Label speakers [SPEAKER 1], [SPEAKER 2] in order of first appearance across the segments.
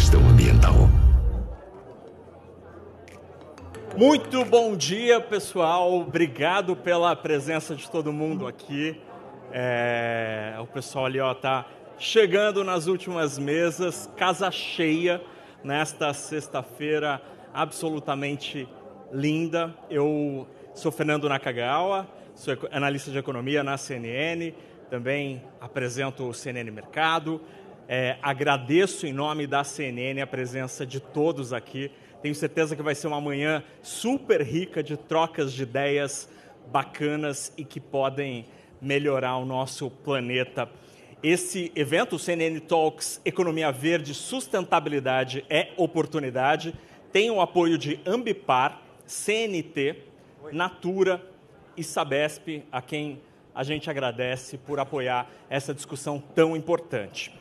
[SPEAKER 1] gestão ambiental.
[SPEAKER 2] Muito bom dia, pessoal. Obrigado pela presença de todo mundo aqui. O pessoal ali está chegando nas últimas mesas, casa cheia nesta sexta-feira absolutamente linda. Eu sou Fernando Nakagawa, sou analista de economia na CNN, também apresento o CNN Mercado. Agradeço em nome da CNN a presença de todos aqui. Tenho certeza que vai ser uma manhã super rica de trocas de ideias bacanas e que podem melhorar o nosso planeta. Esse evento, o CNN Talks Economia Verde, Sustentabilidade é Oportunidade, tem o apoio de Ambipar, CNT, Natura e Sabesp, a quem a gente agradece por apoiar essa discussão tão importante.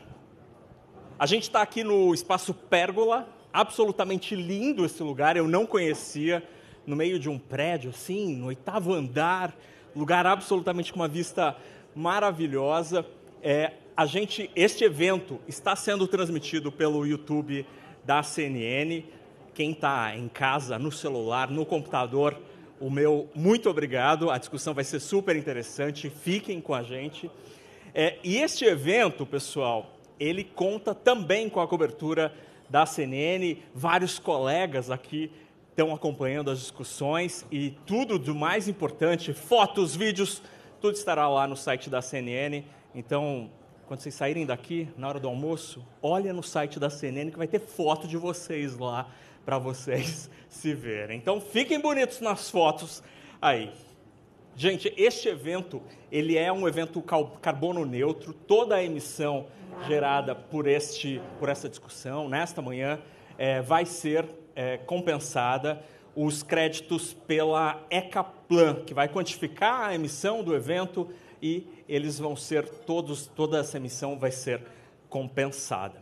[SPEAKER 2] A gente está aqui no Espaço Pérgola, absolutamente lindo esse lugar, eu não conhecia, no meio de um prédio, assim, no 8º andar, lugar absolutamente com uma vista maravilhosa. Este evento está sendo transmitido pelo YouTube da CNN. Quem está em casa, no celular, no computador, muito obrigado, a discussão vai ser super interessante, fiquem com a gente. E este evento, pessoal, ele conta também com a cobertura da CNN, vários colegas aqui estão acompanhando as discussões e tudo do mais importante, fotos, vídeos, tudo estará lá no site da CNN. Então, quando vocês saírem daqui, na hora do almoço, olha no site da CNN que vai ter foto de vocês lá para vocês se verem. Então, fiquem bonitos nas fotos aí. Gente, este evento, ele é um evento carbono neutro, toda a emissão gerada por essa discussão, nesta manhã, vai ser compensada. Os créditos pela Ecaplan, que vai quantificar a emissão do evento e eles vão ser toda essa emissão vai ser compensada.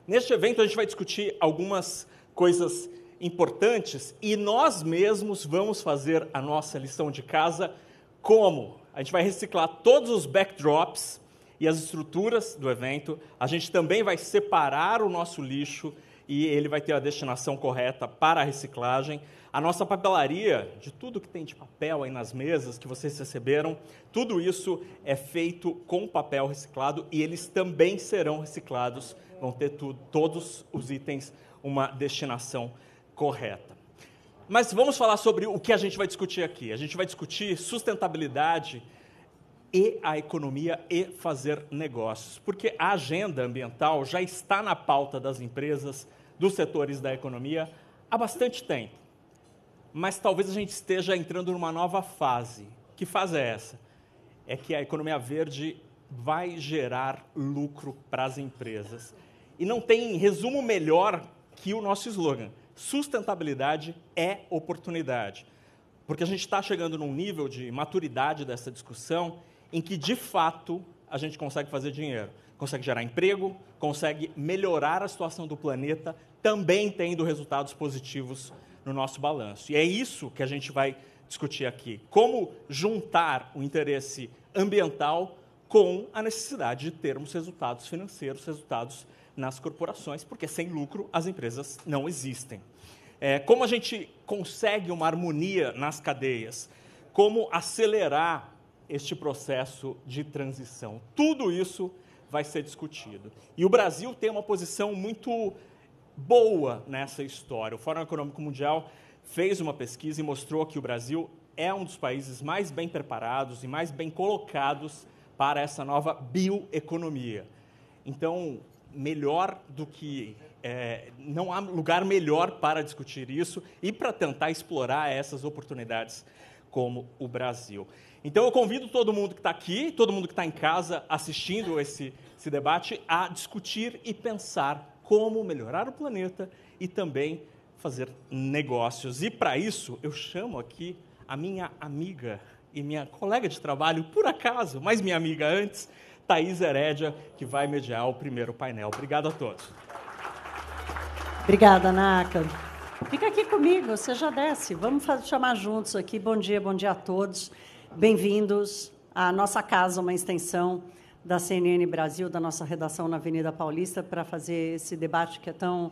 [SPEAKER 2] Neste evento a gente vai discutir algumas coisas importantes e nós mesmos vamos fazer a nossa lição de casa. Como? A gente vai reciclar todos os backdrops e as estruturas do evento, a gente também vai separar o nosso lixo e ele vai ter a destinação correta para a reciclagem. A nossa papelaria, de tudo que tem de papel aí nas mesas que vocês receberam, tudo isso é feito com papel reciclado e eles também serão reciclados, vão ter todos os itens uma destinação correta. Mas vamos falar sobre o que a gente vai discutir aqui. A gente vai discutir sustentabilidade e a economia e fazer negócios, porque a agenda ambiental já está na pauta das empresas, dos setores da economia há bastante tempo. Mas talvez a gente esteja entrando numa nova fase. Que fase é essa? É que a economia verde vai gerar lucro para as empresas. E não tem resumo melhor que o nosso slogan: sustentabilidade é oportunidade. Porque a gente está chegando num nível de maturidade dessa discussão em que, de fato, a gente consegue fazer dinheiro, consegue gerar emprego, consegue melhorar a situação do planeta, também tendo resultados positivos no nosso balanço. E é isso que a gente vai discutir aqui. Como juntar o interesse ambiental com a necessidade de termos resultados financeiros, resultados nas corporações, porque sem lucro as empresas não existem. Como a gente consegue uma harmonia nas cadeias, como acelerar este processo de transição. Tudo isso vai ser discutido. E o Brasil tem uma posição muito boa nessa história. O Fórum Econômico Mundial fez uma pesquisa e mostrou que o Brasil é um dos países mais bem preparados e mais bem colocados para essa nova bioeconomia. Então, melhor do que... não há lugar melhor para discutir isso e para tentar explorar essas oportunidades como o Brasil. Então, eu convido todo mundo que está aqui, todo mundo que está em casa assistindo esse debate, a discutir e pensar como melhorar o planeta e também fazer negócios. E, para isso, eu chamo aqui a minha amiga e minha colega de trabalho, por acaso, mas minha amiga antes, Thaís Herédia, que vai mediar o primeiro painel. Obrigado a todos.
[SPEAKER 3] Obrigada, Naka. Fica aqui comigo, você já desce. Vamos chamar juntos aqui. Bom dia a todos. Bem-vindos à nossa casa, uma extensão da CNN Brasil, da nossa redação na Avenida Paulista, para fazer esse debate que é tão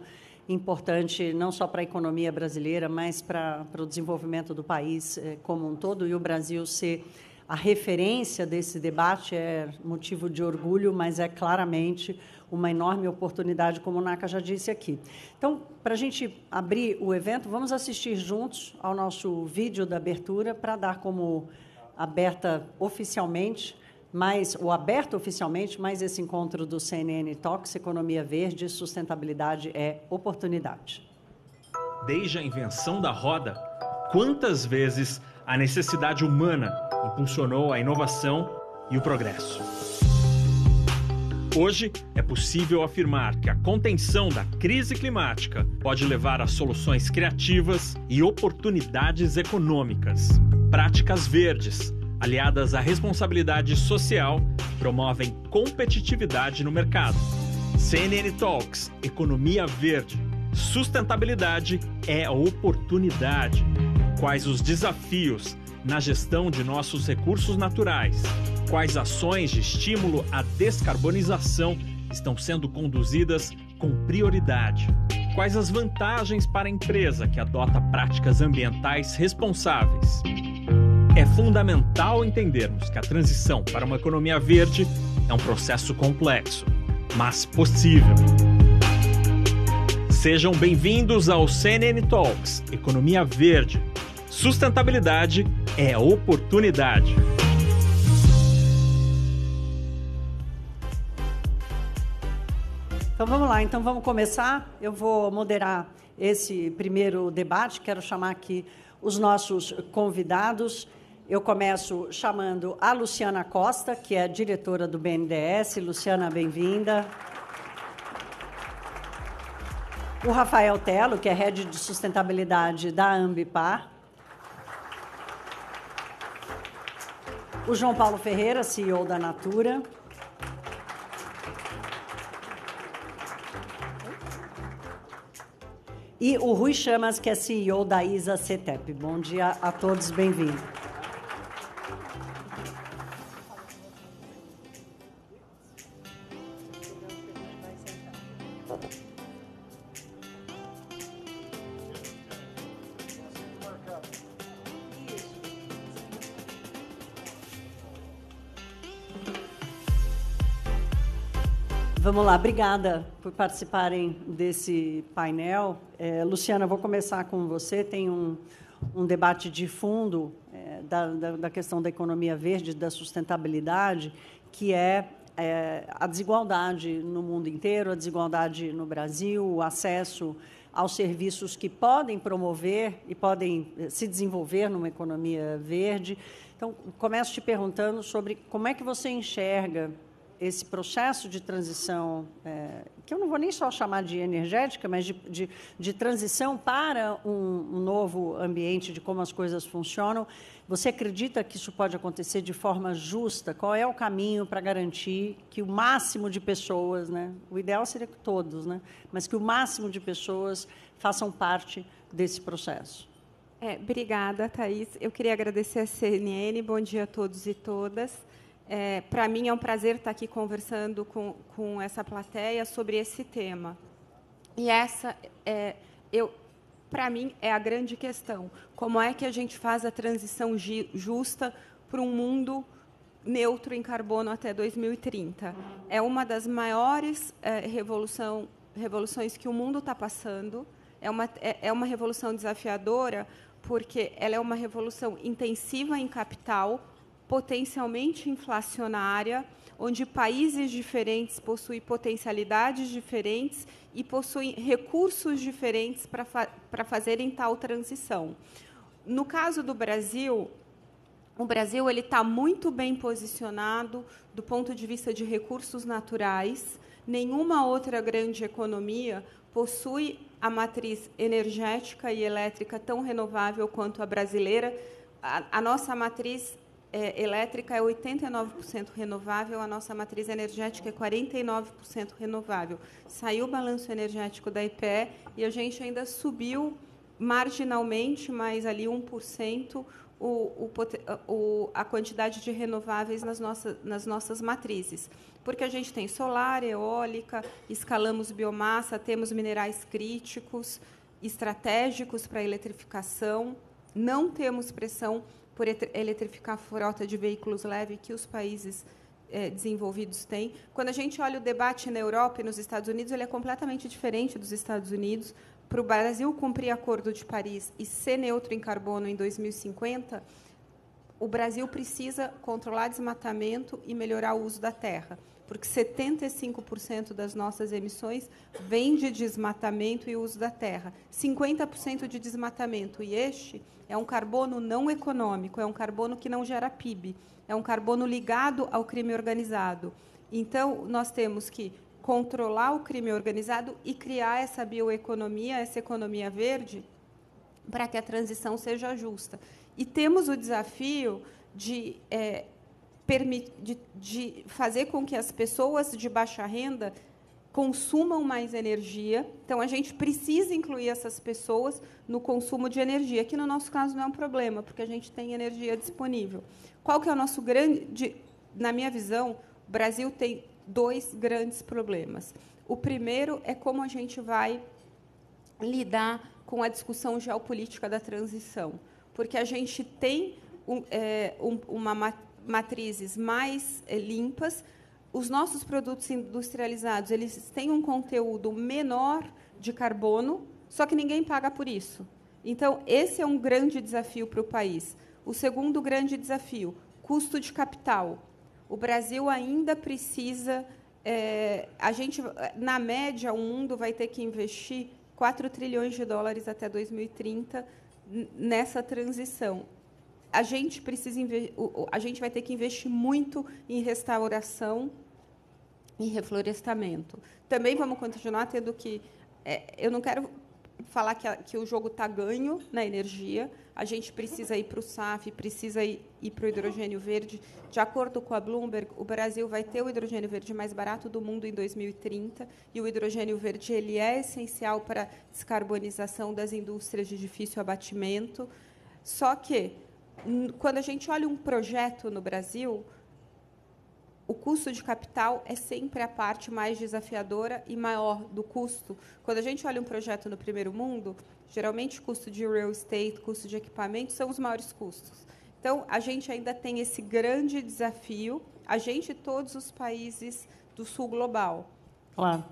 [SPEAKER 3] importante, não só para a economia brasileira, mas para o desenvolvimento do país como um todo. E o Brasil ser a referência desse debate é motivo de orgulho, mas é claramente uma enorme oportunidade, como o Naka já disse aqui. Então, para a gente abrir o evento, vamos assistir juntos ao nosso vídeo da abertura, para dar como aberto oficialmente mais esse encontro do CNN Talks, Economia Verde, Sustentabilidade é Oportunidade.
[SPEAKER 2] Desde a invenção da roda, quantas vezes a necessidade humana impulsionou a inovação e o progresso? Hoje, é possível afirmar que a contenção da crise climática pode levar a soluções criativas e oportunidades econômicas. Práticas verdes, aliadas à responsabilidade social, promovem competitividade no mercado. CNN Talks, Economia Verde. Sustentabilidade é a oportunidade. Quais os desafios na gestão de nossos recursos naturais? Quais ações de estímulo à descarbonização estão sendo conduzidas com prioridade? Quais as vantagens para a empresa que adota práticas ambientais responsáveis? É fundamental entendermos que a transição para uma economia verde é um processo complexo, mas possível. Sejam bem-vindos ao CNN Talks, Economia Verde. Sustentabilidade é oportunidade.
[SPEAKER 3] Então vamos lá, então vamos começar. Eu vou moderar esse primeiro debate, quero chamar aqui os nossos convidados. Eu começo chamando a Luciana Costa, que é diretora do BNDES. Luciana, bem-vinda. O Rafael Tello, que é head de sustentabilidade da Ambipar. O João Paulo Ferreira, CEO da Natura. E o Rui Chamas, que é CEO da ISA-CETEP. Bom dia a todos, bem-vindos. Vamos lá, obrigada por participarem desse painel. Luciana, vou começar com você. Tem um debate de fundo da questão da economia verde, da sustentabilidade, que é a desigualdade no mundo inteiro, a desigualdade no Brasil, o acesso aos serviços que podem promover e podem se desenvolver numa economia verde. Então, começo te perguntando sobre como é que você enxerga esse processo de transição, que eu não vou nem só chamar de energética, mas de transição para um novo ambiente, de como as coisas funcionam. Você acredita que isso pode acontecer de forma justa? Qual é o caminho para garantir que o máximo de pessoas, né, o ideal seria que todos, né, mas que o máximo de pessoas façam parte desse processo?
[SPEAKER 1] Obrigada, Thaís. Eu queria agradecer a CNN. Bom dia a todos e todas. Para mim é um prazer estar aqui conversando com essa plateia sobre esse tema. E essa, para mim, é a grande questão. Como é que a gente faz a transição justa para um mundo neutro em carbono até 2030? É uma das maiores revoluções que o mundo está passando. É uma revolução desafiadora, porque ela é uma revolução intensiva em capital, potencialmente inflacionária, onde países diferentes possuem potencialidades diferentes e possuem recursos diferentes para fazerem tal transição. No caso do Brasil, o Brasil está muito bem posicionado do ponto de vista de recursos naturais. Nenhuma outra grande economia possui a matriz energética e elétrica tão renovável quanto a brasileira. A nossa matriz elétrica é 89% renovável, a nossa matriz energética é 49% renovável. Saiu o balanço energético da IPE e a gente ainda subiu marginalmente, mais ali 1%, a quantidade de renováveis nas nossas matrizes. Porque a gente tem solar, eólica, escalamos biomassa, temos minerais críticos, estratégicos para a eletrificação, não temos pressão por eletrificar a frota de veículos leves que os países desenvolvidos têm. Quando a gente olha o debate na Europa e nos Estados Unidos, ele é completamente diferente dos Estados Unidos. Para o Brasil cumprir o Acordo de Paris e ser neutro em carbono em 2050, o Brasil precisa controlar desmatamento e melhorar o uso da terra, porque 75% das nossas emissões vem de desmatamento e uso da terra. 50% de desmatamento, e este é um carbono não econômico, é um carbono que não gera PIB, é um carbono ligado ao crime organizado. Então, nós temos que controlar o crime organizado e criar essa bioeconomia, essa economia verde, para que a transição seja justa. E temos o desafio de fazer com que as pessoas de baixa renda consumam mais energia. Então, a gente precisa incluir essas pessoas no consumo de energia, que, no nosso caso, não é um problema, porque a gente tem energia disponível. Qual que é o nosso grande... Na minha visão, o Brasil tem 2 grandes problemas. O primeiro é como a gente vai lidar com a discussão geopolítica da transição, porque a gente tem matrizes mais limpas, os nossos produtos industrializados eles têm um conteúdo menor de carbono, só que ninguém paga por isso. Então, esse é um grande desafio para o país. O segundo grande desafio, custo de capital. O Brasil ainda precisa... na média, o mundo vai ter que investir 4 trilhões de dólares até 2030 nessa transição. A gente vai ter que investir muito em restauração e reflorestamento. Também vamos continuar tendo que... eu não quero falar que o jogo está ganho na energia. A gente precisa ir para o SAF, precisa ir para o hidrogênio verde. De acordo com a Bloomberg, o Brasil vai ter o hidrogênio verde mais barato do mundo em 2030, e o hidrogênio verde ele é essencial para a descarbonização das indústrias de difícil abatimento. Só que, quando a gente olha um projeto no Brasil, o custo de capital é sempre a parte mais desafiadora e maior do custo. Quando a gente olha um projeto no primeiro mundo, geralmente o custo de real estate, custo de equipamento, são os maiores custos. Então, a gente ainda tem esse grande desafio, a gente e todos os países do sul global.
[SPEAKER 3] Claro.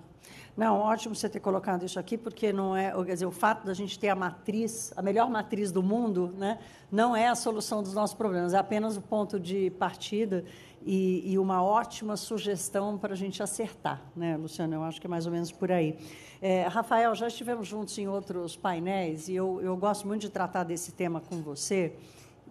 [SPEAKER 3] Não, ótimo você ter colocado isso aqui, porque não é, quer dizer, o fato da gente ter a matriz, a melhor matriz do mundo, né, não é a solução dos nossos problemas, é apenas o ponto de partida e uma ótima sugestão para a gente acertar, né, Luciana? Eu acho que é mais ou menos por aí. Rafael, já estivemos juntos em outros painéis e eu gosto muito de tratar desse tema com você.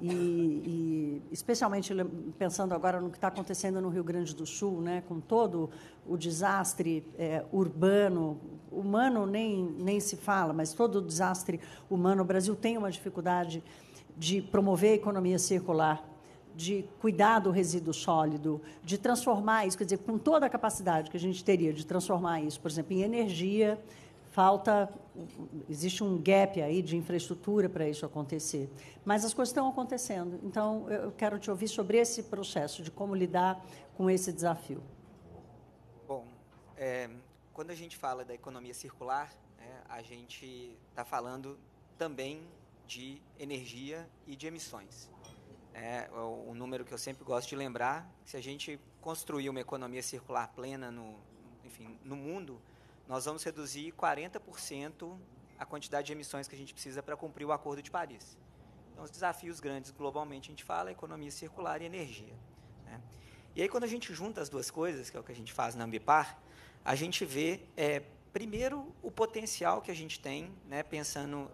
[SPEAKER 3] E especialmente pensando agora no que está acontecendo no Rio Grande do Sul, né, com todo o desastre urbano, humano nem se fala, mas todo o desastre humano. O Brasil tem uma dificuldade de promover a economia circular, de cuidar do resíduo sólido, de transformar isso, quer dizer, com toda a capacidade que a gente teria de transformar isso, por exemplo, em energia. Existe um gap aí de infraestrutura para isso acontecer. Mas as coisas estão acontecendo. Então, eu quero te ouvir sobre esse processo, de como lidar com esse desafio.
[SPEAKER 4] Bom, quando a gente fala da economia circular, a gente está falando também de energia e de emissões. O número que eu sempre gosto de lembrar, se a gente construir uma economia circular plena no mundo, nós vamos reduzir 40% a quantidade de emissões que a gente precisa para cumprir o Acordo de Paris. Então, os desafios grandes, globalmente, a gente fala economia circular e energia, né? E aí, quando a gente junta as duas coisas, que é o que a gente faz na Ambipar, a gente vê, primeiro, o potencial que a gente tem, né, pensando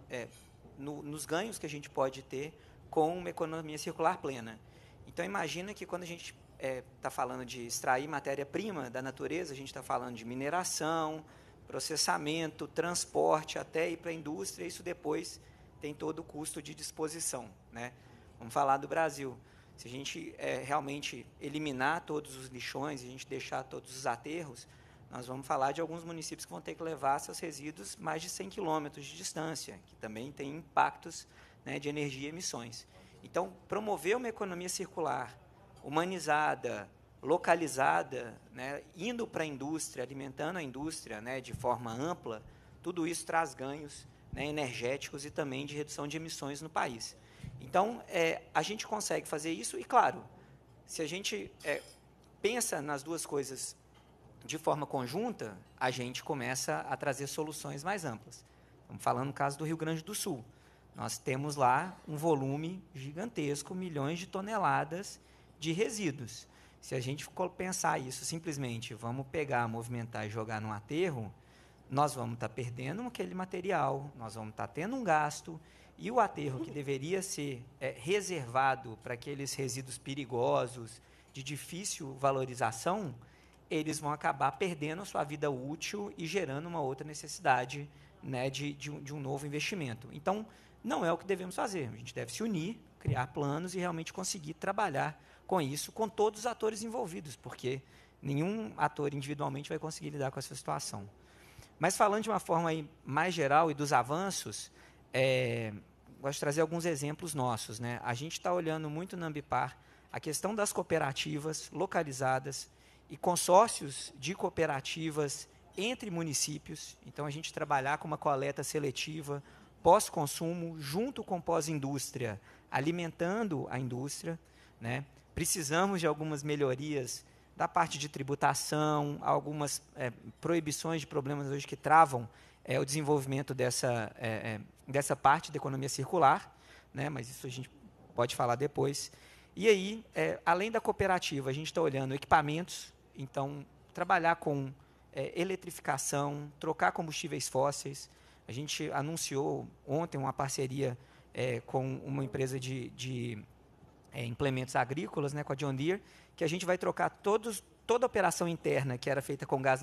[SPEAKER 4] nos ganhos que a gente pode ter com uma economia circular plena. Então, imagina que quando a gente está falando de extrair matéria-prima da natureza, a gente está falando de mineração, processamento, transporte, até ir para a indústria, isso depois tem todo o custo de disposição, né? Vamos falar do Brasil. Se a gente realmente eliminar todos os lixões, a gente deixar todos os aterros, nós vamos falar de alguns municípios que vão ter que levar seus resíduos mais de 100 quilômetros de distância, que também tem impactos, né, de energia e emissões. Então, promover uma economia circular, humanizada, localizada, né, indo para a indústria, alimentando a indústria, né, de forma ampla, tudo isso traz ganhos, né, energéticos e também de redução de emissões no país. Então, a gente consegue fazer isso e, claro, se a gente pensa nas duas coisas de forma conjunta, a gente começa a trazer soluções mais amplas. Estamos falando no caso do Rio Grande do Sul. Nós temos lá um volume gigantesco, milhões de toneladas de resíduos. Se a gente for pensar isso simplesmente, vamos pegar, movimentar e jogar no aterro, nós vamos estar perdendo aquele material, nós vamos estar tendo um gasto, e o aterro que deveria ser reservado para aqueles resíduos perigosos, de difícil valorização, eles vão acabar perdendo a sua vida útil e gerando uma outra necessidade, né, de um novo investimento. Então, não é o que devemos fazer. A gente deve se unir, criar planos e realmente conseguir trabalhar com isso, com todos os atores envolvidos, porque nenhum ator individualmente vai conseguir lidar com essa situação. Mas, falando de uma forma aí mais geral e dos avanços, gosto de trazer alguns exemplos nossos, né? A gente está olhando muito na Ambipar a questão das cooperativas localizadas e consórcios de cooperativas entre municípios. Então, a gente trabalhar com uma coleta seletiva, pós-consumo, junto com pós-indústria, alimentando a indústria, né? Precisamos de algumas melhorias da parte de tributação, algumas proibições de problemas hoje que travam o desenvolvimento dessa parte da economia circular, né? Mas isso a gente pode falar depois. E aí, além da cooperativa, a gente está olhando equipamentos, então, trabalhar com eletrificação, trocar combustíveis fósseis. A gente anunciou ontem uma parceria com uma empresa de implementos agrícolas, né, com a John Deere, que a gente vai trocar toda a operação interna que era feita com gás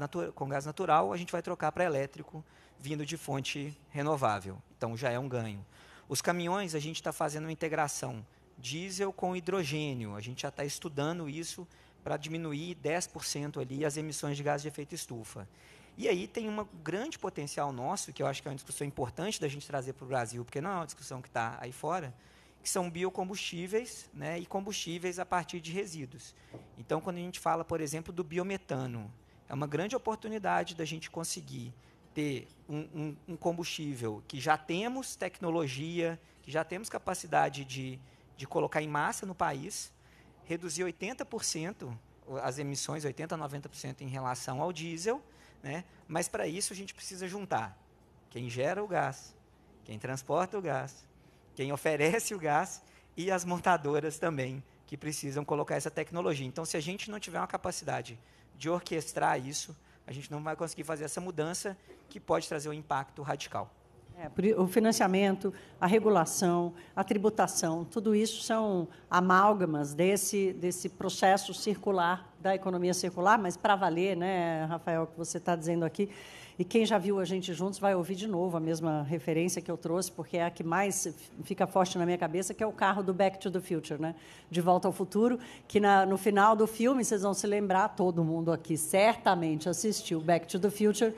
[SPEAKER 4] natural, a gente vai trocar para elétrico, vindo de fonte renovável. Então, já é um ganho. Os caminhões, a gente está fazendo uma integração diesel com hidrogênio. A gente já está estudando isso para diminuir 10% ali as emissões de gás de efeito estufa. E aí tem um grande potencial nosso, que eu acho que é uma discussão importante da gente trazer para o Brasil, porque não é uma discussão que está aí fora, que são biocombustíveis, né, e combustíveis a partir de resíduos. Então, quando a gente fala, por exemplo, do biometano, é uma grande oportunidade da gente conseguir ter um combustível que já temos tecnologia, que já temos capacidade de colocar em massa no país, reduzir 80% as emissões, 80% a 90% em relação ao diesel, né? Mas, para isso, a gente precisa juntar quem gera o gás, quem transporta o gás, quem oferece o gás e as montadoras também, que precisam colocar essa tecnologia. Então, se a gente não tiver uma capacidade de orquestrar isso, a gente não vai conseguir fazer essa mudança que pode trazer um impacto radical.
[SPEAKER 3] O financiamento, a regulação, a tributação, tudo isso são amálgamas desse processo circular, da economia circular, mas para valer, né, Rafael, o que você está dizendo aqui. E quem já viu a gente juntos vai ouvir de novo a mesma referência que eu trouxe, porque é a que mais fica forte na minha cabeça, que é o carro do Back to the Future, né? De Volta ao Futuro, que no final do filme, vocês vão se lembrar, todo mundo aqui certamente assistiu Back to the Future.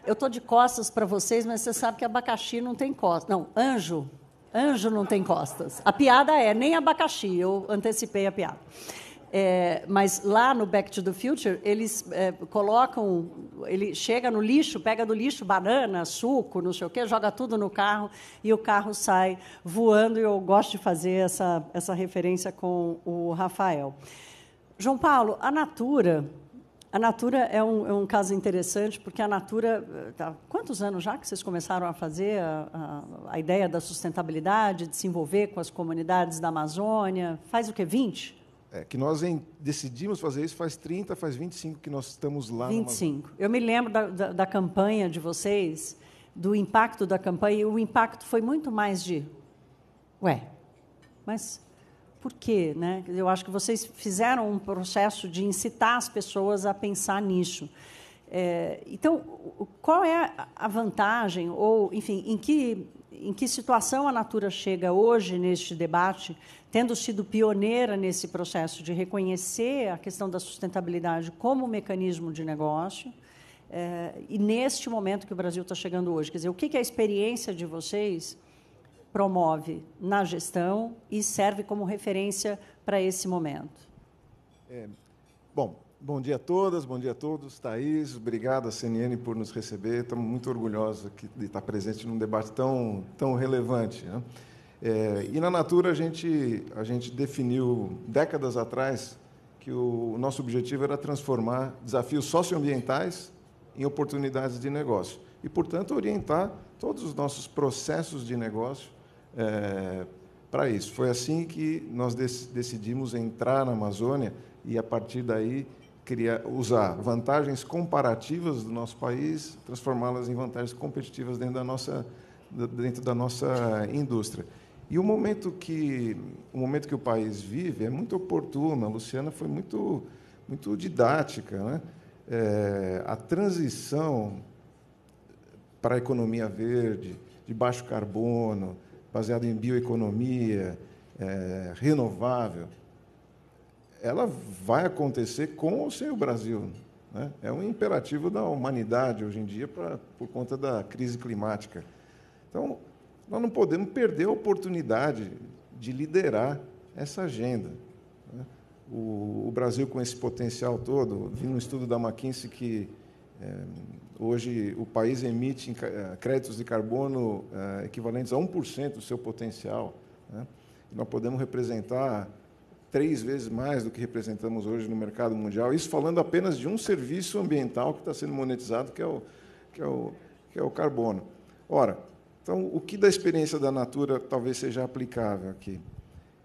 [SPEAKER 3] Eu estou de costas para vocês, mas você sabe que abacaxi não tem costas. Não, anjo não tem costas. A piada nem abacaxi, eu antecipei a piada. Mas lá no Back to the Future, eles colocam, ele chega no lixo, pega do lixo banana, suco, não sei o quê, joga tudo no carro e o carro sai voando, e eu gosto de fazer essa referência com o Rafael. João Paulo, a Natura é um caso interessante, porque a Natura... Quantos anos já que vocês começaram a fazer a ideia da sustentabilidade, de se envolver com as comunidades da Amazônia? Faz o quê, 20?
[SPEAKER 5] Que nós decidimos fazer isso faz 30, faz 25 que nós estamos lá.
[SPEAKER 3] 25. Eu me lembro da campanha de vocês, do impacto da campanha, e o impacto foi muito mais de... mas... Por quê, né? Eu acho que vocês fizeram um processo de incitar as pessoas a pensar nisso. Então, qual é a vantagem, ou, enfim, em que situação a Natura chega hoje neste debate, tendo sido pioneira nesse processo de reconhecer a questão da sustentabilidade como mecanismo de negócio, e neste momento que o Brasil está chegando hoje? Quer dizer, o que é a experiência de vocês promove na gestão e serve como referência para esse momento?
[SPEAKER 5] Bom dia a todas, bom dia a todos. Thaís, obrigado à CNN por nos receber. Estamos muito orgulhosos aqui de estar presente num debate tão relevante, né? E na Natura a gente definiu décadas atrás que o nosso objetivo era transformar desafios socioambientais em oportunidades de negócio e, portanto, orientar todos os nossos processos de negócio para isso. Foi assim que nós decidimos entrar na Amazônia e, a partir daí, usar vantagens comparativas do nosso país, transformá-las em vantagens competitivas dentro da nossa indústria. E o momento que o país vive é muito oportuno. A Luciana foi muito didática, né? A transição para a economia verde, de baixo carbono, baseada em bioeconomia, renovável, ela vai acontecer com ou sem o Brasil, né? É um imperativo da humanidade hoje em dia por conta da crise climática. Então, nós não podemos perder a oportunidade de liderar essa agenda, né? O Brasil, com esse potencial todo, vi um estudo da McKinsey que hoje o país emite créditos de carbono equivalentes a 1% do seu potencial, né? E nós podemos representar 3 vezes mais do que representamos hoje no mercado mundial. Isso falando apenas de um serviço ambiental que está sendo monetizado, que é o carbono. Ora, então, o que da experiência da Natura talvez seja aplicável aqui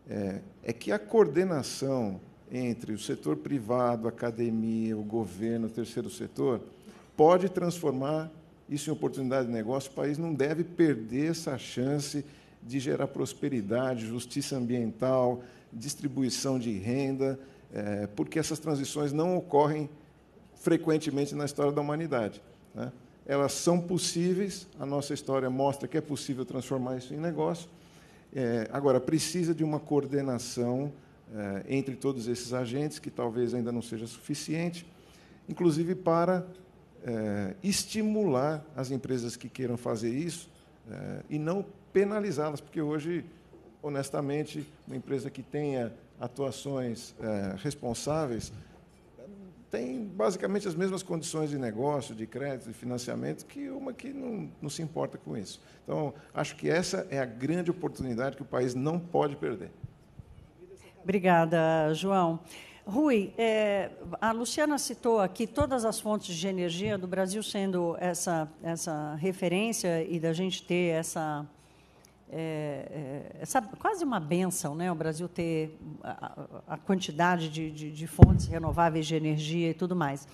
[SPEAKER 5] é que a coordenação entre o setor privado, a academia, o governo, o terceiro setor, pode transformar isso em oportunidade de negócio. O país não deve perder essa chance de gerar prosperidade, justiça ambiental, distribuição de renda, porque essas transições não ocorrem frequentemente na história da humanidade, né? Elas são possíveis, a nossa história mostra que é possível transformar isso em negócio. Agora, precisa de uma coordenação entre todos esses agentes, que talvez ainda não seja suficiente, inclusive para estimular as empresas que queiram fazer isso e não penalizá-las, porque hoje, honestamente, uma empresa que tenha atuações responsáveis tem basicamente as mesmas condições de negócio, de crédito, de financiamento, que uma que não se importa com isso. Então, acho que essa é a grande oportunidade que o país não pode perder.
[SPEAKER 3] Obrigada, João. Rui, a Luciana citou aqui todas as fontes de energia do Brasil sendo essa referência e da gente ter essa quase uma bênção, né? O Brasil ter a quantidade de fontes renováveis de energia e tudo mais.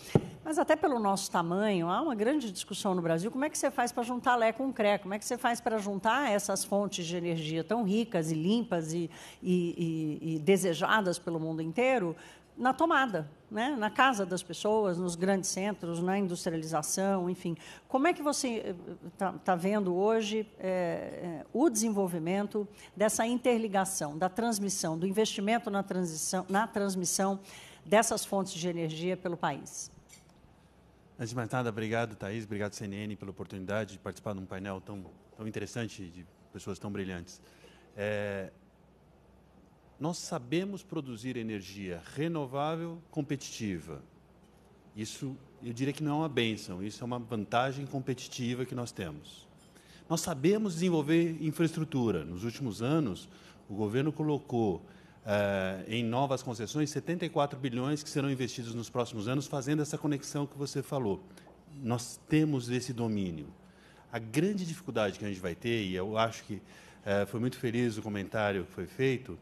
[SPEAKER 3] Mas, até pelo nosso tamanho, há uma grande discussão no Brasil. Como é que você faz para juntar Lé com Cré? Como é que você faz para juntar essas fontes de energia tão ricas e limpas e desejadas pelo mundo inteiro na tomada, né? Na casa das pessoas, nos grandes centros, na industrialização, enfim. Como é que você está vendo hoje o desenvolvimento dessa interligação, da transmissão, do investimento na transmissão dessas fontes de energia pelo país?
[SPEAKER 6] Antes de mais nada, obrigado, Thaís, obrigado, CNN, pela oportunidade de participar de um painel tão interessante, de pessoas tão brilhantes. Nós sabemos produzir energia renovável, competitiva. Isso, eu diria que não é uma bênção, isso é uma vantagem competitiva que nós temos. Nós sabemos desenvolver infraestrutura. Nos últimos anos, o governo colocou em novas concessões 74 bilhões que serão investidos nos próximos anos, fazendo essa conexão que você falou. Nós temos esse domínio. A grande dificuldade que a gente vai ter, e eu acho que foi muito feliz o comentário que foi feito,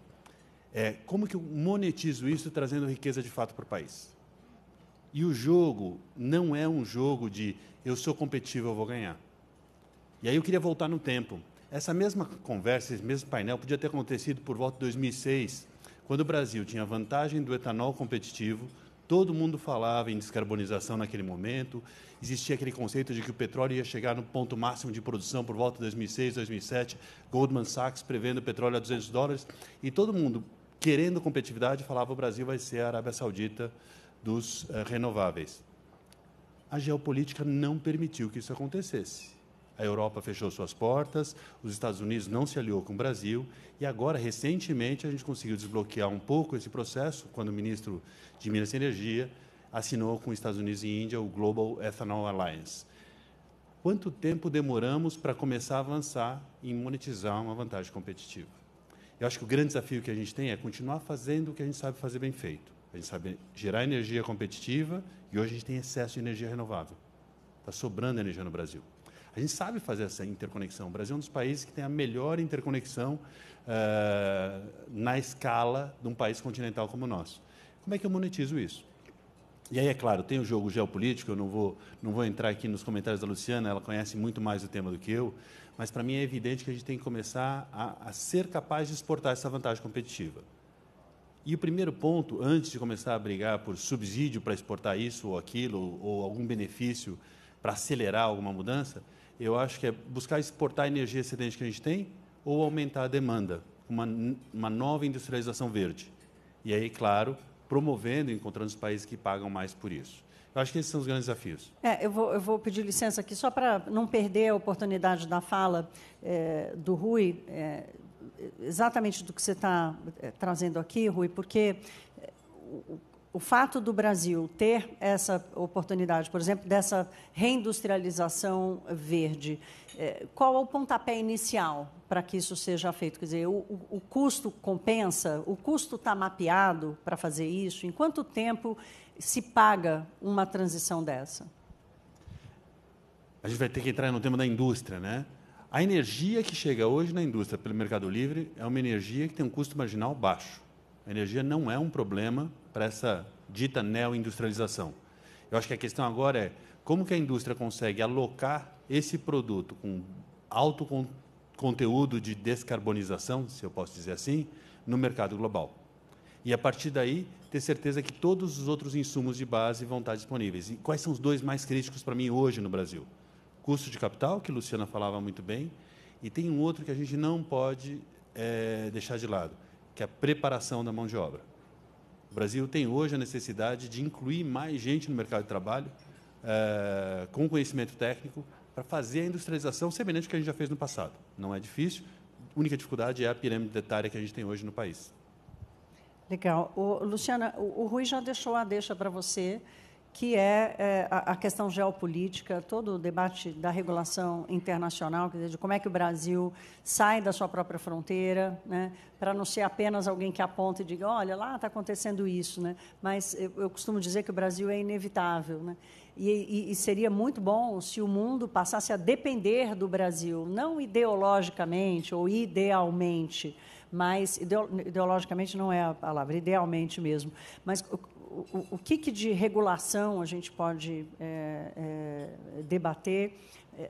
[SPEAKER 6] como que eu monetizo isso trazendo riqueza de fato para o país. E o jogo não é um jogo de eu sou competitivo, eu vou ganhar. E aí eu queria voltar no tempo. Essa mesma conversa, esse mesmo painel podia ter acontecido por volta de 2006, quando o Brasil tinha a vantagem do etanol competitivo, todo mundo falava em descarbonização naquele momento, existia aquele conceito de que o petróleo ia chegar no ponto máximo de produção por volta de 2006, 2007, Goldman Sachs prevendo o petróleo a $200, e todo mundo, querendo competitividade, falava que o Brasil vai ser a Arábia Saudita dos renováveis. A geopolítica não permitiu que isso acontecesse. a Europa fechou suas portas, os Estados Unidos não se aliou com o Brasil, e agora, recentemente, a gente conseguiu desbloquear um pouco esse processo, quando o ministro de Minas e Energia assinou com os Estados Unidos e Índia o Global Ethanol Alliance. Quanto tempo demoramos para começar a avançar em monetizar uma vantagem competitiva? Eu acho que o grande desafio que a gente tem é continuar fazendo o que a gente sabe fazer bem feito. A gente sabe gerar energia competitiva, e hoje a gente tem excesso de energia renovável. Está sobrando energia no Brasil. A gente sabe fazer essa interconexão. O Brasil é um dos países que tem a melhor interconexão na escala de um país continental como o nosso. Como é que eu monetizo isso? E aí, é claro, tem o jogo geopolítico, eu não vou entrar aqui nos comentários da Luciana, ela conhece muito mais o tema do que eu, mas, para mim, é evidente que a gente tem que começar a ser capaz de exportar essa vantagem competitiva. E o primeiro ponto, antes de começar a brigar por subsídio para exportar isso ou aquilo, ou algum benefício para acelerar alguma mudança, eu acho que é buscar exportar a energia excedente que a gente tem ou aumentar a demanda, uma nova industrialização verde. E aí, claro, promovendo e encontrando os países que pagam mais por isso. Eu acho que esses são os grandes desafios.
[SPEAKER 3] Eu vou pedir licença aqui, só para não perder a oportunidade da fala do Rui, exatamente do que você está trazendo aqui, Rui, porque o fato do Brasil ter essa oportunidade, por exemplo, dessa reindustrialização verde, qual é o pontapé inicial para que isso seja feito? Quer dizer, o custo compensa? O custo está mapeado para fazer isso? Em quanto tempo se paga uma transição dessa?
[SPEAKER 6] A gente vai ter que entrar no tema da indústria, né? A energia que chega hoje na indústria pelo Mercado Livre é uma energia que tem um custo marginal baixo. A energia não é um problema para essa dita neoindustrialização. Eu acho que a questão agora é como que a indústria consegue alocar esse produto com alto conteúdo de descarbonização, se eu posso dizer assim, no mercado global. E, a partir daí, ter certeza que todos os outros insumos de base vão estar disponíveis. E quais são os dois mais críticos para mim hoje no Brasil? Custo de capital, que a Luciana falava muito bem, e tem um outro que a gente não pode deixar de lado, que é a preparação da mão de obra. O Brasil tem hoje a necessidade de incluir mais gente no mercado de trabalho, com conhecimento técnico, para fazer a industrialização semelhante ao que a gente já fez no passado. Não é difícil, a única dificuldade é a pirâmide etária que a gente tem hoje no país.
[SPEAKER 3] Legal. Luciana, o Rui já deixou a deixa para você, que é a questão geopolítica, todo o debate da regulação internacional, quer dizer, de como é que o Brasil sai da sua própria fronteira, né, para não ser apenas alguém que aponta e diga, olha, lá está acontecendo isso, né, mas eu costumo dizer que o Brasil é inevitável, né, e seria muito bom se o mundo passasse a depender do Brasil, não ideologicamente ou idealmente, mas ideologicamente não é a palavra, idealmente mesmo, mas o que de regulação a gente pode debater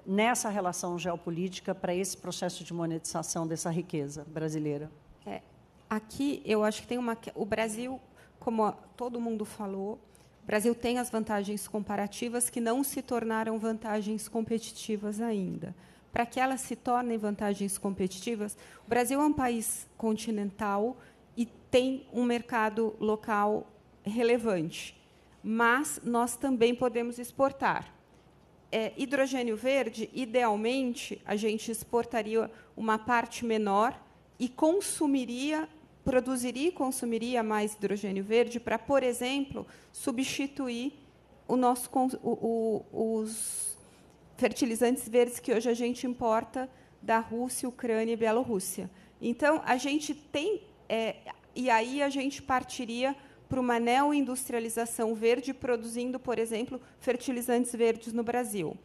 [SPEAKER 3] nessa relação geopolítica para esse processo de monetização dessa riqueza brasileira?
[SPEAKER 1] Aqui, eu acho que tem o Brasil, como todo mundo falou, o Brasil tem as vantagens comparativas que não se tornaram vantagens competitivas ainda. Para que elas se tornem vantagens competitivas, o Brasil é um país continental e tem um mercado local relevante, mas nós também podemos exportar. Hidrogênio verde, idealmente, a gente exportaria uma parte menor e produziria e consumiria mais hidrogênio verde para, por exemplo, substituir os fertilizantes verdes que hoje a gente importa da Rússia, Ucrânia e Bielorrússia. Então, a gente tem... e aí a gente partiria para uma neoindustrialização verde, produzindo, por exemplo, fertilizantes verdes no Brasil.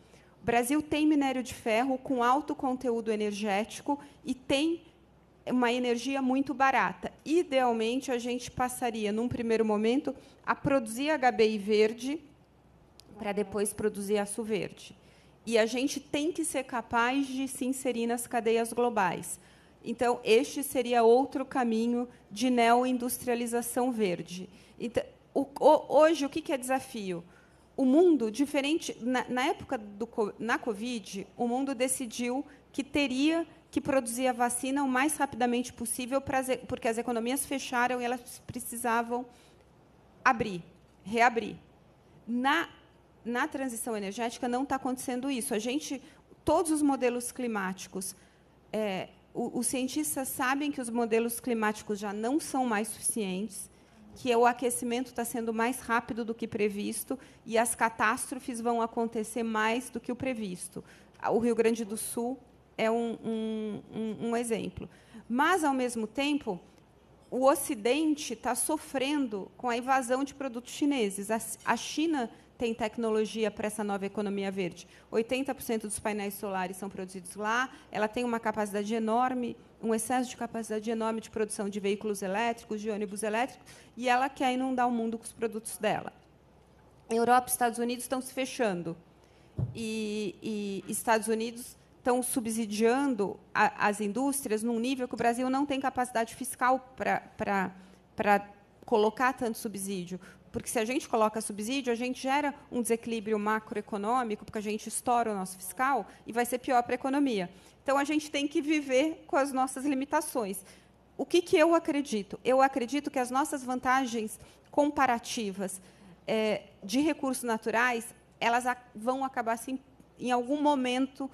[SPEAKER 1] O Brasil tem minério de ferro com alto conteúdo energético e tem uma energia muito barata. Idealmente, a gente passaria, num primeiro momento, a produzir HBI verde para depois produzir aço verde. E a gente tem que ser capaz de se inserir nas cadeias globais. Então, este seria outro caminho de neoindustrialização verde. Então, hoje, o que é desafio? O mundo, diferente... Na época na Covid, o mundo decidiu que teria que produzir a vacina o mais rapidamente possível, porque as economias fecharam e elas precisavam reabrir. Na transição energética, não está acontecendo isso. todos os modelos climáticos, os cientistas sabem que os modelos climáticos já não são mais suficientes, que o aquecimento está sendo mais rápido do que previsto e as catástrofes vão acontecer mais do que o previsto. O Rio Grande do Sul é um exemplo. Mas, ao mesmo tempo, o Ocidente está sofrendo com a invasão de produtos chineses. A China tem tecnologia para essa nova economia verde. 80% dos painéis solares são produzidos lá. Ela tem uma capacidade enorme, um excesso de capacidade enorme de produção de veículos elétricos, de ônibus elétricos, e ela quer inundar o mundo com os produtos dela. Europa e Estados Unidos estão se fechando. E Estados Unidos estão subsidiando as indústrias num nível que o Brasil não tem capacidade fiscal para colocar tanto subsídio. Porque, se a gente coloca subsídio, a gente gera um desequilíbrio macroeconômico, porque a gente estoura o nosso fiscal e vai ser pior para a economia. Então, a gente tem que viver com as nossas limitações. O que eu acredito? Eu acredito que as nossas vantagens comparativas de recursos naturais, elas vão acabar, assim, em algum momento,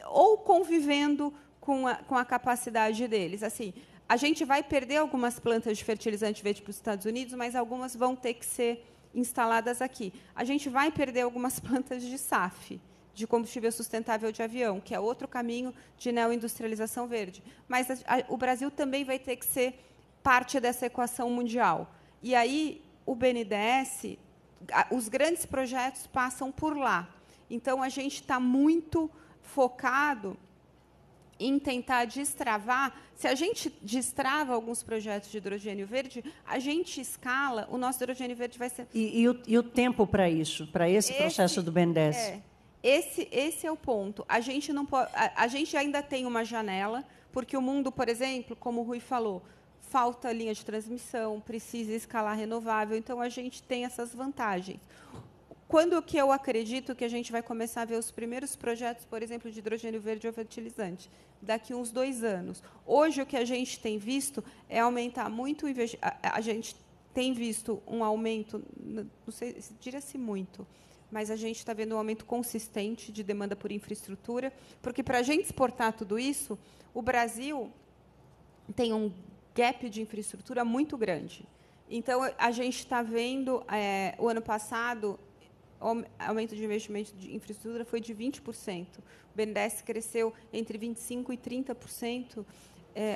[SPEAKER 1] ou convivendo com a capacidade deles. Assim, a gente vai perder algumas plantas de fertilizante verde para os Estados Unidos, mas algumas vão ter que ser instaladas aqui. A gente vai perder algumas plantas de SAF, de combustível sustentável de avião, que é outro caminho de neoindustrialização verde. Mas o Brasil também vai ter que ser parte dessa equação mundial. E aí, o BNDES, os grandes projetos passam por lá. Então, a gente está muito focado em tentar destravar. Se a gente destrava alguns projetos de hidrogênio verde, a gente escala, o nosso hidrogênio verde vai ser...
[SPEAKER 3] E o tempo para isso, para esse processo do BNDES?
[SPEAKER 1] Esse é o ponto. A gente não pode, a gente ainda tem uma janela, porque o mundo, por exemplo, como o Rui falou, falta linha de transmissão, precisa escalar renovável, então a gente tem essas vantagens. Quando que eu acredito que a gente vai começar a ver os primeiros projetos, por exemplo, de hidrogênio verde ou fertilizante? Daqui uns 2 anos. Hoje, o que a gente tem visto é aumentar muito o investimento. A gente tem visto um aumento, não sei, diria-se muito, mas a gente está vendo um aumento consistente de demanda por infraestrutura, porque, para a gente exportar tudo isso, o Brasil tem um gap de infraestrutura muito grande. Então, a gente está vendo, o ano passado, o aumento de investimento de infraestrutura foi de 20%. O BNDES cresceu entre 25% e 30%,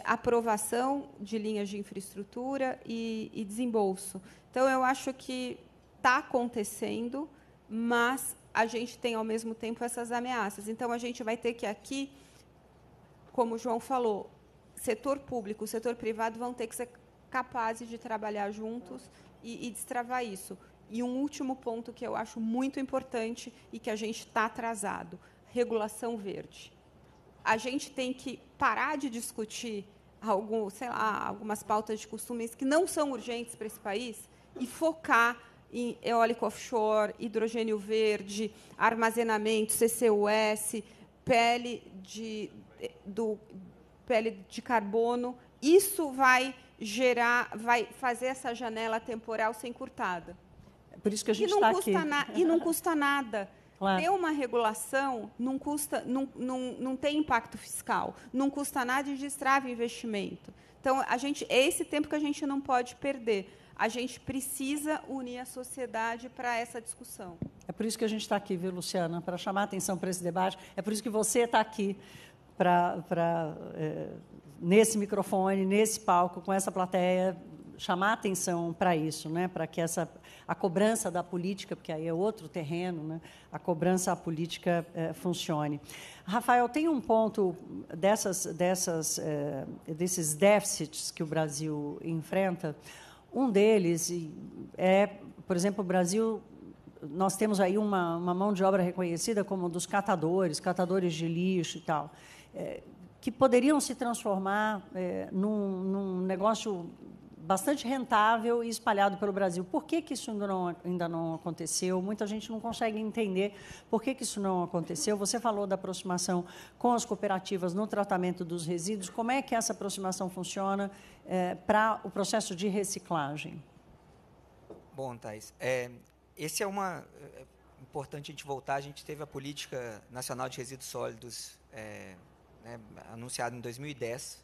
[SPEAKER 1] aprovação de linhas de infraestrutura e desembolso. Então, eu acho que está acontecendo, mas a gente tem, ao mesmo tempo, essas ameaças. Então, a gente vai ter que, aqui, como o João falou, setor público e setor privado vão ter que ser capazes de trabalhar juntos e destravar isso. E um último ponto que eu acho muito importante e que a gente está atrasado, regulação verde. A gente tem que parar de discutir algumas pautas de costumes que não são urgentes para esse país e focar em eólico offshore, hidrogênio verde, armazenamento, CCUS, pele de carbono. Isso vai fazer essa janela temporal ser encurtada.
[SPEAKER 3] Por isso que a gente está aqui.
[SPEAKER 1] E não custa nada.
[SPEAKER 3] Claro.
[SPEAKER 1] Ter uma regulação não custa, não tem impacto fiscal, não custa nada e destrava investimento. Então, é esse tempo que a gente não pode perder. A gente precisa unir a sociedade para essa discussão.
[SPEAKER 3] É por isso que a gente está aqui, viu, Luciana? Para chamar a atenção para esse debate. É por isso que você está aqui, nesse microfone, nesse palco, com essa plateia, chamar a atenção para isso, né? Para que a cobrança da política, porque aí é outro terreno, né? A cobrança à política funcione. Rafael, tem um ponto desses déficits que o Brasil enfrenta. Um deles é, por exemplo, o Brasil, nós temos aí uma mão de obra reconhecida como dos catadores de lixo e tal, que poderiam se transformar num negócio bastante rentável e espalhado pelo Brasil. Por que isso ainda não aconteceu? Muita gente não consegue entender por que isso não aconteceu. Você falou da aproximação com as cooperativas no tratamento dos resíduos. Como é que essa aproximação funciona para o processo de reciclagem?
[SPEAKER 4] Bom, Thais, esse é importante a gente voltar, a gente teve a Política Nacional de Resíduos Sólidos anunciada em 2010.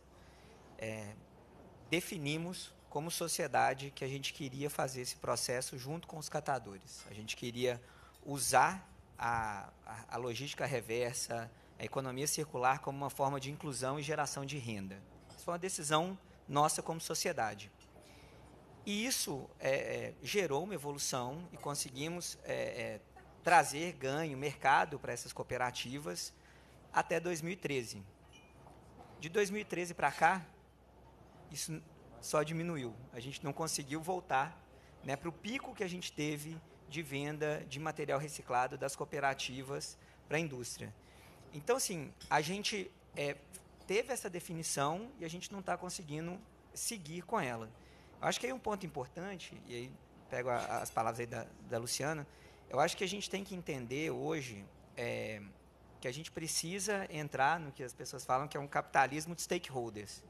[SPEAKER 4] Definimos como sociedade que a gente queria fazer esse processo junto com os catadores. A gente queria usar a logística reversa, a economia circular como uma forma de inclusão e geração de renda. Isso foi uma decisão nossa como sociedade. E isso gerou uma evolução e conseguimos trazer ganho, mercado para essas cooperativas até 2013. De 2013 para cá, isso só diminuiu. A gente não conseguiu voltar, né, para o pico que a gente teve de venda de material reciclado das cooperativas para a indústria. Então, assim, a gente teve essa definição e a gente não está conseguindo seguir com ela. Eu acho que aí um ponto importante, e aí pego as palavras aí da Luciana, eu acho que a gente tem que entender hoje que a gente precisa entrar no que as pessoas falam que é um capitalismo de stakeholders.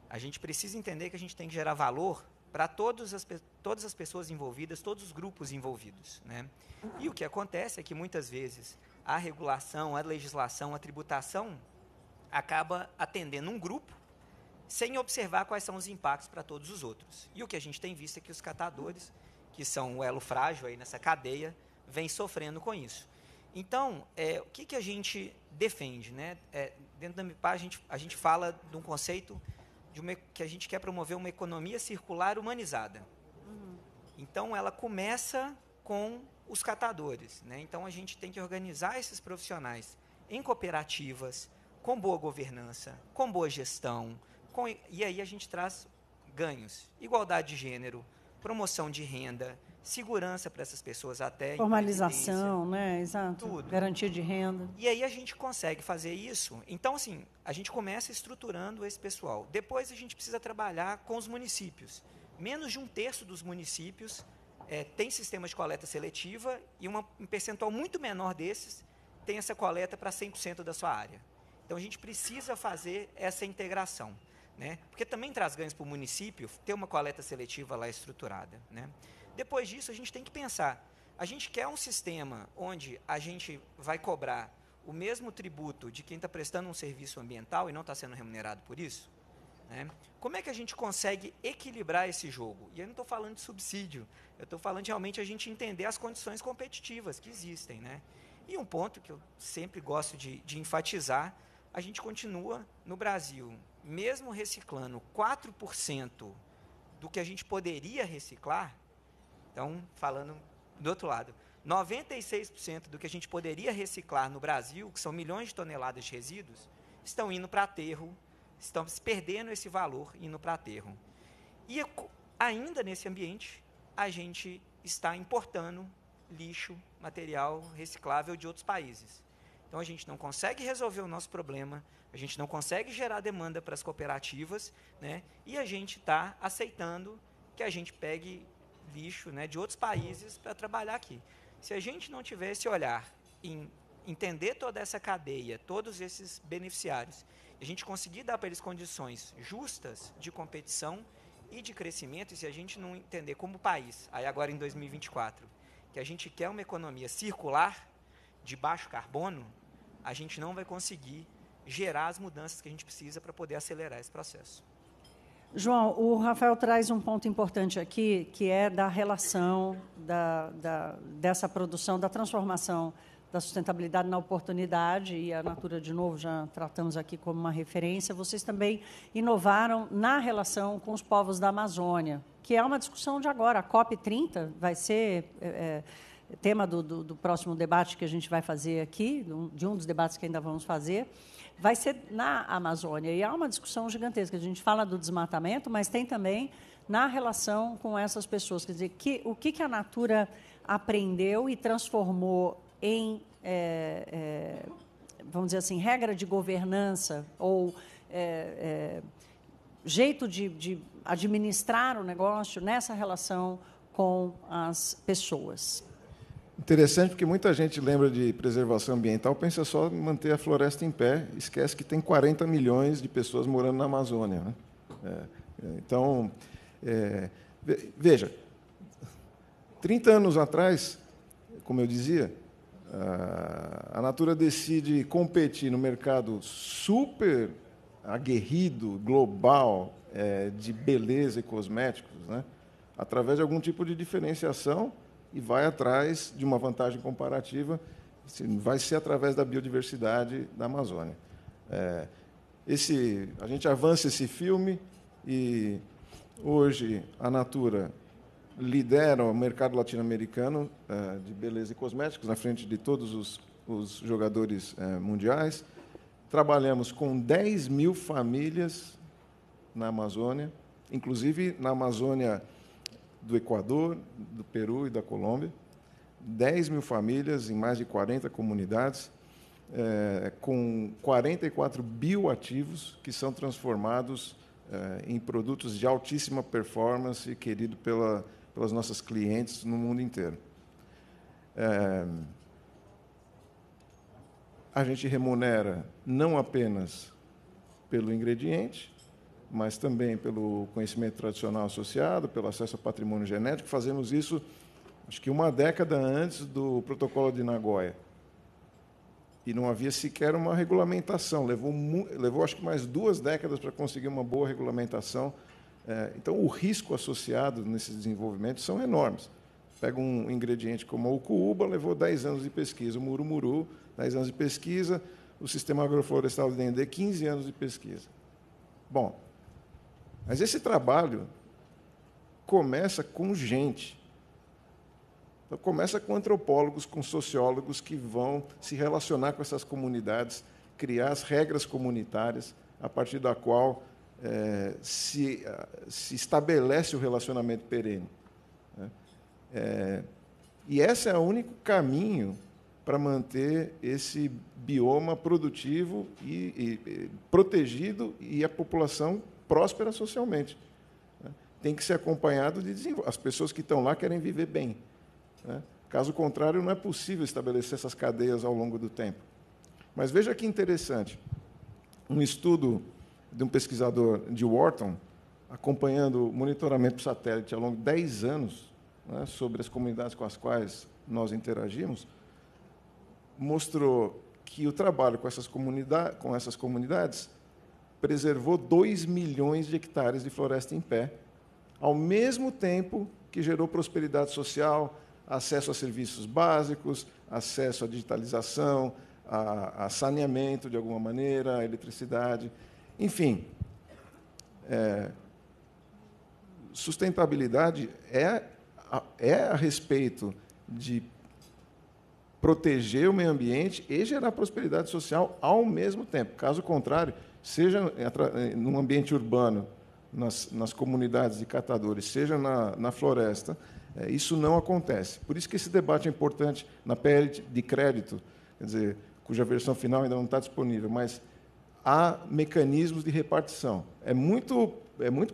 [SPEAKER 4] A gente precisa entender que a gente tem que gerar valor para todas as pessoas envolvidas, todos os grupos envolvidos, né? E o que acontece é que, muitas vezes, a regulação, a legislação, a tributação acaba atendendo um grupo sem observar quais são os impactos para todos os outros. E o que a gente tem visto é que os catadores, que são o elo frágil aí nessa cadeia, vêm sofrendo com isso. Então, o que a gente defende, né? Dentro da MIPAR, a gente fala de um conceito que a gente quer promover uma economia circular humanizada. Então, ela começa com os catadores, né? Então, a gente tem que organizar esses profissionais em cooperativas, com boa governança, com boa gestão, e aí a gente traz ganhos, igualdade de gênero, promoção de renda, segurança para essas pessoas até...
[SPEAKER 3] Formalização, né? Exato.
[SPEAKER 4] Tudo.
[SPEAKER 3] Garantia de renda.
[SPEAKER 4] E aí a gente consegue fazer isso. Então, assim, a gente começa estruturando esse pessoal. Depois a gente precisa trabalhar com os municípios. Menos de 1/3 dos municípios tem sistema de coleta seletiva e um percentual muito menor desses tem essa coleta para 100% da sua área. Então, a gente precisa fazer essa integração, né? Porque também traz ganhos para o município ter uma coleta seletiva lá estruturada, né? Depois disso, a gente tem que pensar, a gente quer um sistema onde a gente vai cobrar o mesmo tributo de quem está prestando um serviço ambiental e não está sendo remunerado por isso? Né? Como é que a gente consegue equilibrar esse jogo? E eu não estou falando de subsídio, eu estou falando de realmente a gente entender as condições competitivas que existem, né? E um ponto que eu sempre gosto de enfatizar, a gente continua no Brasil, mesmo reciclando 4% do que a gente poderia reciclar. Então, falando do outro lado, 96% do que a gente poderia reciclar no Brasil, que são milhões de toneladas de resíduos, estão indo para aterro, estão se perdendo esse valor indo para aterro. E ainda nesse ambiente, a gente está importando lixo, material reciclável de outros países. Então, a gente não consegue resolver o nosso problema, a gente não consegue gerar demanda para as cooperativas, né? E a gente está aceitando que a gente pegue lixo, né, de outros países para trabalhar aqui. Se a gente não tiver esse olhar em entender toda essa cadeia, todos esses beneficiários, a gente conseguir dar para eles condições justas de competição e de crescimento, e se a gente não entender como país, aí agora em 2024, que a gente quer uma economia circular, de baixo carbono, a gente não vai conseguir gerar as mudanças que a gente precisa para poder acelerar esse processo.
[SPEAKER 3] João, o Rafael traz um ponto importante aqui, que é da relação dessa produção, da transformação da sustentabilidade na oportunidade, e a Natura, de novo, já tratamos aqui como uma referência. Vocês também inovaram na relação com os povos da Amazônia, que é uma discussão de agora. A COP30 vai ser tema do próximo debate que a gente vai fazer aqui, de um dos debates que ainda vamos fazer, vai ser na Amazônia. E há uma discussão gigantesca. A gente fala do desmatamento, mas tem também na relação com essas pessoas. Quer dizer, o que a Natura aprendeu e transformou em, vamos dizer assim, regra de governança ou jeito de administrar o negócio nessa relação com as pessoas.
[SPEAKER 5] Interessante, porque muita gente lembra de preservação ambiental, pensa só em manter a floresta em pé, esquece que tem 40 milhões de pessoas morando na Amazônia, né? Então, veja, 30 anos atrás, como eu dizia, A Natura decide competir no mercado super aguerrido, global, de beleza e cosméticos, né, através de algum tipo de diferenciação e vai atrás de uma vantagem comparativa, vai ser através da biodiversidade da Amazônia. A gente avança esse filme e hoje a Natura lidera o mercado latino-americano de beleza e cosméticos, na frente de todos os jogadores mundiais. Trabalhamos com 10 mil famílias na Amazônia, inclusive na Amazônia do Equador, do Peru e da Colômbia. 10 mil famílias em mais de 40 comunidades, com 44 bioativos que são transformados em produtos de altíssima performance, querido pelas nossas clientes no mundo inteiro. A gente remunera não apenas pelo ingrediente, mas também pelo conhecimento tradicional associado, pelo acesso ao patrimônio genético. Fazemos isso, acho que uma década antes do Protocolo de Nagoya. E não havia sequer uma regulamentação. Levou acho que mais 2 décadas para conseguir uma boa regulamentação. Então, o risco associado nesses desenvolvimentos são enormes. Pega um ingrediente como o cuúba, levou 10 anos de pesquisa. O murumuru, 10 anos de pesquisa. O sistema agroflorestal de Dendê, 15 anos de pesquisa. Bom, mas esse trabalho começa com gente. Então, começa com antropólogos, com sociólogos que vão se relacionar com essas comunidades, criar as regras comunitárias, a partir da qual se estabelece o relacionamento perene. E esse é o único caminho para manter esse bioma produtivo e protegido e a população próspera socialmente. Tem que ser acompanhado de desenvolvimento. As pessoas que estão lá querem viver bem. Caso contrário, não é possível estabelecer essas cadeias ao longo do tempo. Mas veja que interessante. Um estudo de um pesquisador de Wharton, acompanhando o monitoramento por satélite ao longo de 10 anos, né, sobre as comunidades com as quais nós interagimos, mostrou que o trabalho com essas comunidades preservou 2 milhões de hectares de floresta em pé, ao mesmo tempo que gerou prosperidade social, acesso a serviços básicos, acesso à digitalização, a saneamento, de alguma maneira, a eletricidade. Enfim, sustentabilidade é a respeito de proteger o meio ambiente e gerar prosperidade social ao mesmo tempo. Caso contrário, seja num ambiente urbano, nas comunidades de catadores, seja na floresta, isso não acontece. Por isso que esse debate é importante na PL de crédito, quer dizer, cuja versão final ainda não está disponível, mas há mecanismos de repartição. É muito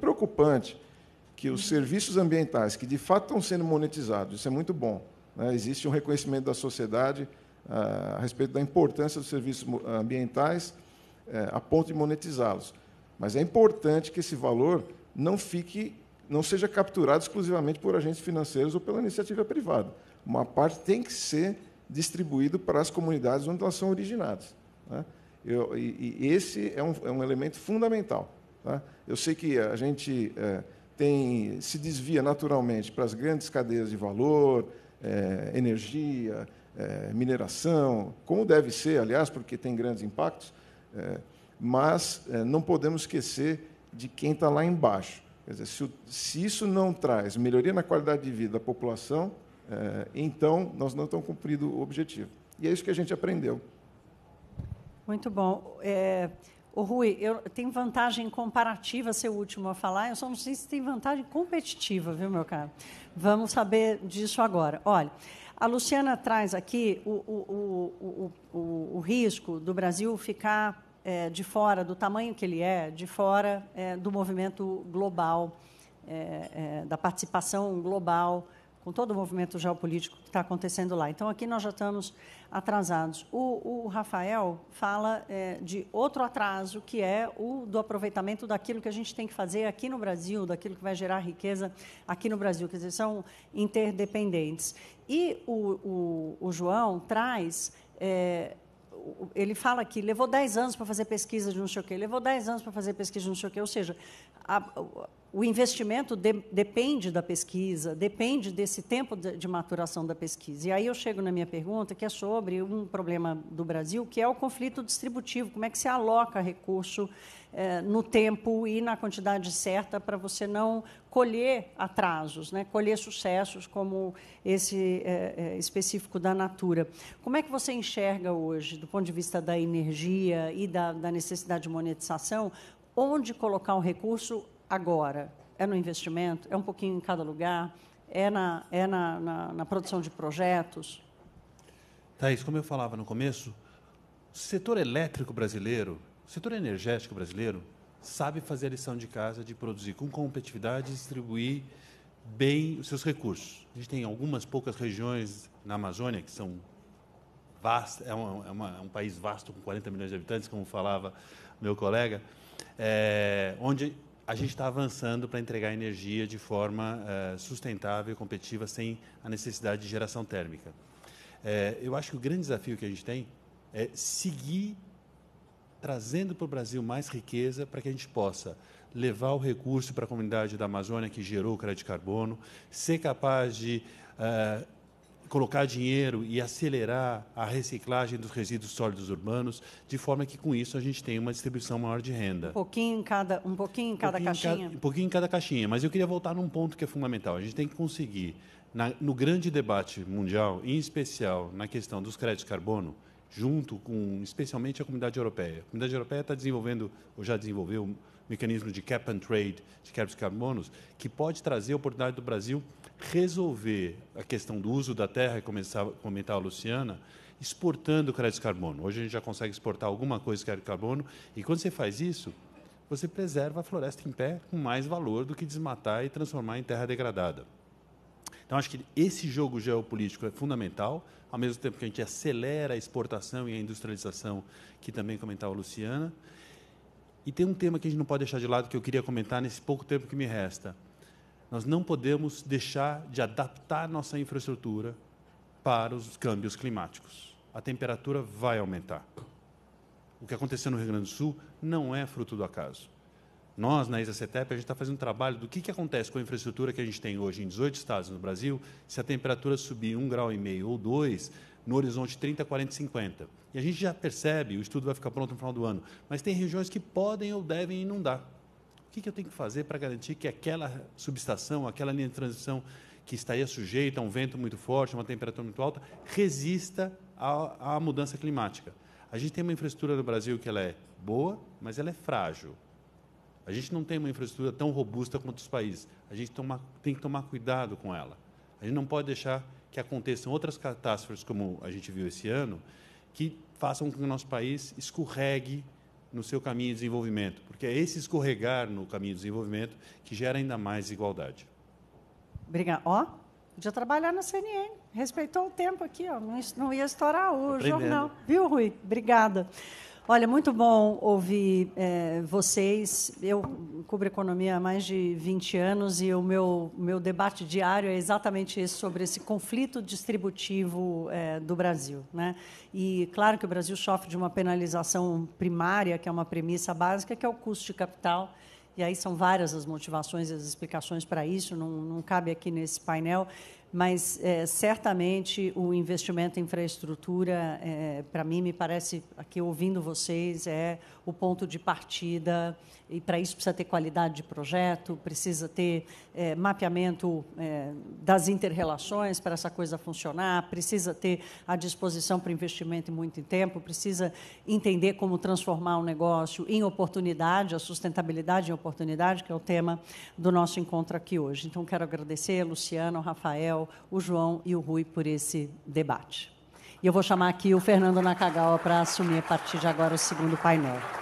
[SPEAKER 5] preocupante que os serviços ambientais, que de fato estão sendo monetizados, isso é muito bom, né? Existe um reconhecimento da sociedade a respeito da importância dos serviços ambientais a ponto de monetizá-los. Mas é importante que esse valor não seja capturado exclusivamente por agentes financeiros ou pela iniciativa privada. Uma parte tem que ser distribuída para as comunidades onde elas são originadas, né? E esse é um elemento fundamental, tá? Eu sei que a gente se desvia naturalmente para as grandes cadeias de valor, energia, mineração, como deve ser, aliás, porque tem grandes impactos, mas não podemos esquecer de quem está lá embaixo. Quer dizer, se isso não traz melhoria na qualidade de vida da população, então nós não estamos cumprindo o objetivo. E é isso que a gente aprendeu.
[SPEAKER 3] Muito bom. Rui, tem vantagem comparativa ser o último a falar, eu só não sei se tem vantagem competitiva, viu, meu caro? Vamos saber disso agora. Olha, a Luciana traz aqui o risco do Brasil ficar de fora, do tamanho que ele de fora do movimento global, da participação global com todo o movimento geopolítico que está acontecendo lá. Então, aqui nós já estamos atrasados. O Rafael fala de outro atraso, que é o do aproveitamento daquilo que a gente tem que fazer aqui no Brasil, daquilo que vai gerar riqueza aqui no Brasil, quer dizer, são interdependentes. E o João traz... ele fala que levou 10 anos para fazer pesquisa de não sei o quê, levou 10 anos para fazer pesquisa de não sei o quê, ou seja, o investimento depende da pesquisa, depende desse tempo de maturação da pesquisa. E aí eu chego na minha pergunta, que é sobre um problema do Brasil, que é o conflito distributivo, como é que se aloca recurso no tempo e na quantidade certa para você não colher atrasos, né? Colher sucessos como esse específico da Natura. Como é que você enxerga hoje, do ponto de vista da energia e da necessidade de monetização, onde colocar o recurso agora? É no investimento? É um pouquinho em cada lugar? É na produção de projetos?
[SPEAKER 6] Thaís, como eu falava no começo, o setor elétrico brasileiro, o setor energético brasileiro, sabe fazer a lição de casa de produzir com competitividade e distribuir bem os seus recursos. A gente tem algumas poucas regiões na Amazônia que são vastas, é um país vasto com 40 milhões de habitantes, como falava meu colega, onde a gente está avançando para entregar energia de forma sustentável e competitiva, sem a necessidade de geração térmica. Eu acho que o grande desafio que a gente tem é seguir trazendo para o Brasil mais riqueza para que a gente possa levar o recurso para a comunidade da Amazônia que gerou o crédito de carbono, ser capaz de colocar dinheiro e acelerar a reciclagem dos resíduos sólidos urbanos, de forma que, com isso, a gente tenha uma distribuição maior de renda.
[SPEAKER 3] Um pouquinho em cada caixinha?
[SPEAKER 6] Um pouquinho em cada caixinha. Mas eu queria voltar num ponto que é fundamental. A gente tem que conseguir, no grande debate mundial, em especial na questão dos créditos de carbono, junto com, especialmente, a comunidade europeia. A comunidade europeia está desenvolvendo, ou já desenvolveu, um mecanismo de cap and trade de créditos de carbonos, que pode trazer a oportunidade do Brasil resolver a questão do uso da terra, e começar a comentar a Luciana, exportando créditos de carbono. Hoje a gente já consegue exportar alguma coisa de crédito de carbono, e quando você faz isso, você preserva a floresta em pé com mais valor do que desmatar e transformar em terra degradada. Então, acho que esse jogo geopolítico é fundamental, ao mesmo tempo que a gente acelera a exportação e a industrialização, que também comentava a Luciana. E tem um tema que a gente não pode deixar de lado, que eu queria comentar nesse pouco tempo que me resta. Nós não podemos deixar de adaptar nossa infraestrutura para os câmbios climáticos. A temperatura vai aumentar. O que aconteceu no Rio Grande do Sul não é fruto do acaso. Nós, na ISA-CETEP, a gente está fazendo um trabalho do que acontece com a infraestrutura que a gente tem hoje em 18 estados no Brasil, se a temperatura subir 1,5 graus ou 2, no horizonte 30, 40, 50. E a gente já percebe, o estudo vai ficar pronto no final do ano, mas tem regiões que podem ou devem inundar. O que eu tenho que fazer para garantir que aquela subestação, aquela linha de transição que estaria sujeita a um vento muito forte, uma temperatura muito alta, resista à mudança climática? A gente tem uma infraestrutura no Brasil que ela é boa, mas ela é frágil. A gente não tem uma infraestrutura tão robusta quanto os países. A gente tem que tomar cuidado com ela. A gente não pode deixar que aconteçam outras catástrofes, como a gente viu esse ano, que façam com que o nosso país escorregue no seu caminho de desenvolvimento, porque é esse escorregar no caminho de desenvolvimento que gera ainda mais desigualdade.
[SPEAKER 3] Obrigada. Podia trabalhar na CNN. Respeitou o tempo aqui, não ia estourar o jornal. Viu, Rui? Obrigada. Olha, muito bom ouvir vocês. Eu cubro economia há mais de 20 anos e o meu debate diário é exatamente esse, sobre esse conflito distributivo do Brasil, né? E, claro, que o Brasil sofre de uma penalização primária, que é uma premissa básica, que é o custo de capital. E aí são várias as motivações e as explicações para isso, não cabe aqui nesse painel, mas certamente o investimento em infraestrutura, para mim, me parece, aqui ouvindo vocês, é o ponto de partida, e para isso precisa ter qualidade de projeto, precisa ter mapeamento das inter-relações para essa coisa funcionar, precisa ter a disposição para investimento em muito tempo, precisa entender como transformar o negócio em oportunidade, a sustentabilidade em oportunidade, que é o tema do nosso encontro aqui hoje. Então, quero agradecer a Luciana, o Rafael, o João e o Rui por esse debate. E eu vou chamar aqui o Fernando Nakagawa para assumir, a partir de agora, o segundo painel.